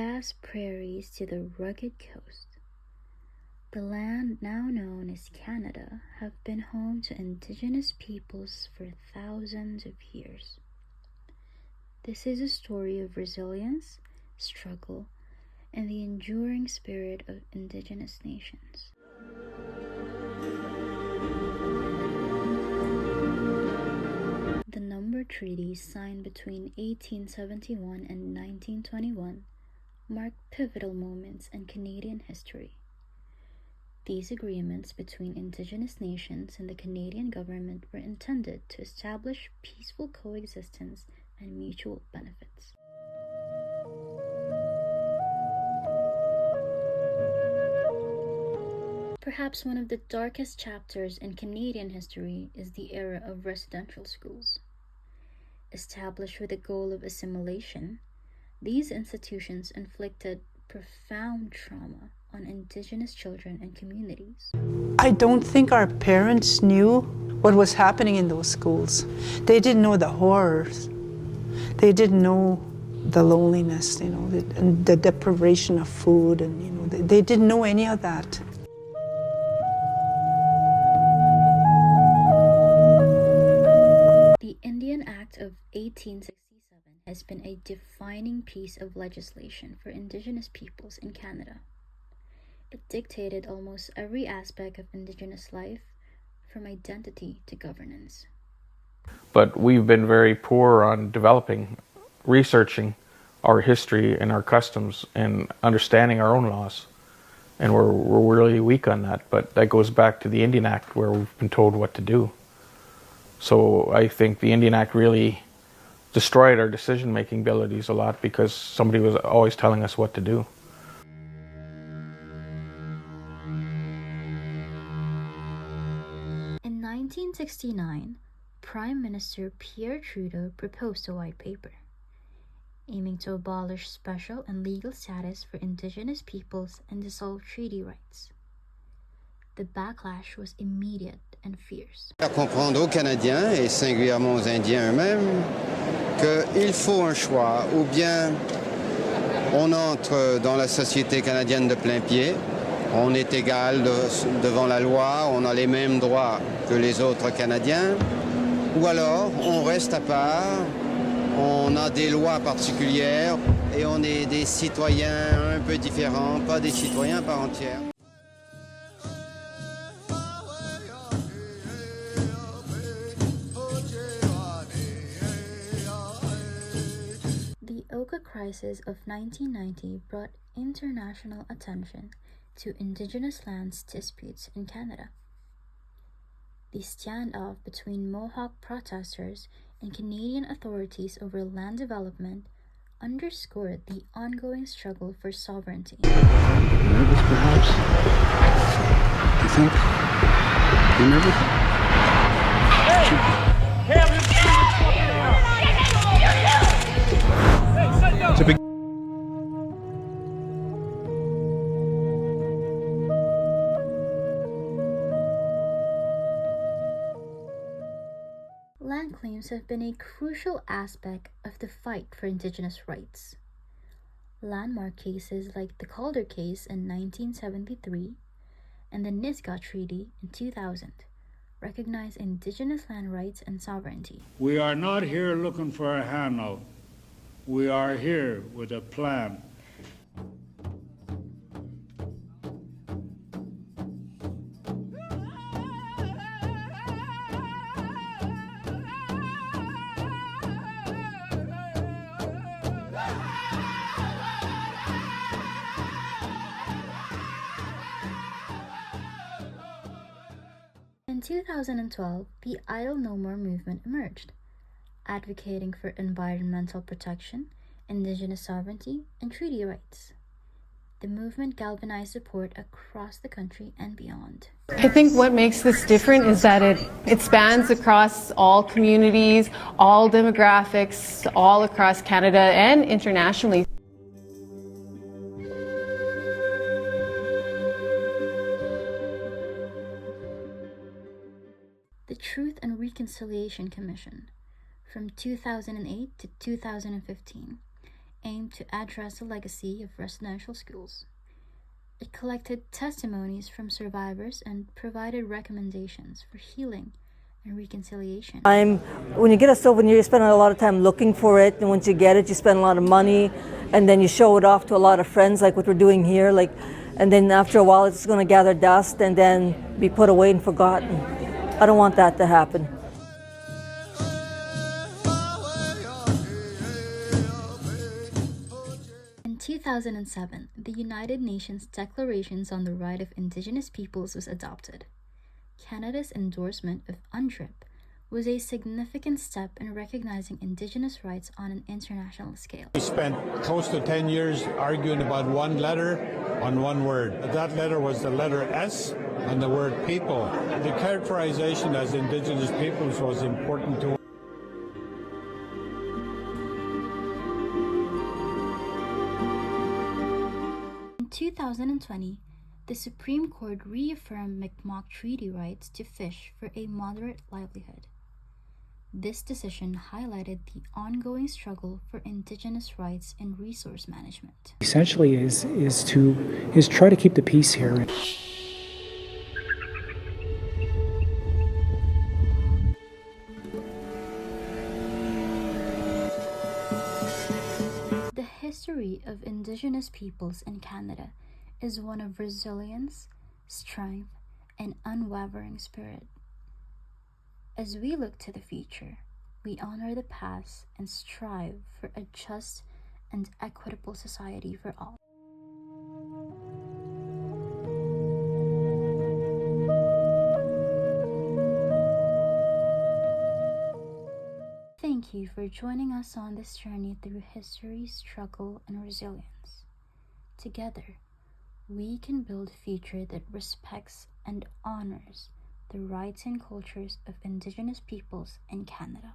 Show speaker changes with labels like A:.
A: vast prairies to the rugged coast, the land now known as Canada have been home to Indigenous peoples for thousands of years. This is a story of resilience, struggle, and the enduring spirit of Indigenous nations. The number treaties signed between 1871 and 1921 marked pivotal moments in Canadian history. These agreements between Indigenous nations and the Canadian government were intended to establish peaceful coexistence and mutual benefits. Perhaps one of the darkest chapters in Canadian history is the era of residential schools. Established with the goal of assimilation, these institutions inflicted profound trauma on Indigenous children and communities.
B: I don't think our parents knew what was happening in those schools. They didn't know the horrors. They didn't know the loneliness, and the deprivation of food, and they didn't know any of that.
A: The Indian Act of 1867 has been a defining piece of legislation for Indigenous peoples in Canada. It dictated almost every aspect of Indigenous life, from identity to governance.
C: But we've been very poor on researching our history and our customs and understanding our own laws. And we're really weak on that. But that goes back to the Indian Act, where we've been told what to do. So I think the Indian Act really destroyed our decision-making abilities a lot, because somebody was always telling us what to do.
A: In 1969, Prime Minister Pierre Trudeau proposed a white paper, aiming to abolish special and legal status for Indigenous peoples and dissolve treaty rights. The backlash was immediate and fierce.
D: Faire comprendre aux Canadiens, et singulièrement aux Indiens eux-mêmes, qu'il faut un choix. Ou bien on entre dans la société canadienne de plein pied, on est égal devant la loi, on a les mêmes droits que les autres Canadiens, ou alors on reste à part, on a des lois particulières et on est des citoyens un peu différents, pas des citoyens à part entière.
A: The Oka Crisis of 1990 brought international attention to Indigenous lands disputes in Canada. The standoff between Mohawk protesters and Canadian authorities over land development underscored the ongoing struggle for sovereignty.
E: Nervous, perhaps? You think? You nervous?
A: Land claims have been a crucial aspect of the fight for Indigenous rights. Landmark cases like the Calder case in 1973 and the Nisga'a Treaty in 2000 recognize Indigenous land rights and sovereignty.
F: We are not here looking for a handout. We are here with a plan.
A: In 2012, the Idle No More movement emerged, advocating for environmental protection, Indigenous sovereignty, and treaty rights. The movement galvanized support across the country and beyond.
G: I think what makes this different is that it spans across all communities, all demographics, all across Canada and internationally.
A: The Truth and Reconciliation Commission, from 2008 to 2015, aimed to address the legacy of residential schools. It collected testimonies from survivors and provided recommendations for healing and reconciliation.
H: When you get a souvenir, you spend a lot of time looking for it, and once you get it, you spend a lot of money, and then you show it off to a lot of friends, like what we're doing here. And then after a while, it's going to gather dust and then be put away and forgotten. I don't want that to happen.
A: In 2007, the United Nations Declaration on the Right of Indigenous Peoples was adopted. Canada's endorsement of UNDRIP was a significant step in recognizing Indigenous rights on an international scale.
I: We spent close to 10 years arguing about one letter on one word. That letter was the letter S on the word people. The characterization as Indigenous peoples was important to us.
A: In 2020, the Supreme Court reaffirmed Mi'kmaq Treaty rights to fish for a moderate livelihood. This decision highlighted the ongoing struggle for Indigenous rights in resource management.
J: Essentially is try to keep the peace here.
A: The history of Indigenous peoples in Canada is one of resilience, strength, and unwavering spirit. As we look to the future, we honor the past and strive for a just and equitable society for all. Thank you for joining us on this journey through history, struggle, and resilience. Together, we can build a future that respects and honors the rights and cultures of Indigenous peoples in Canada.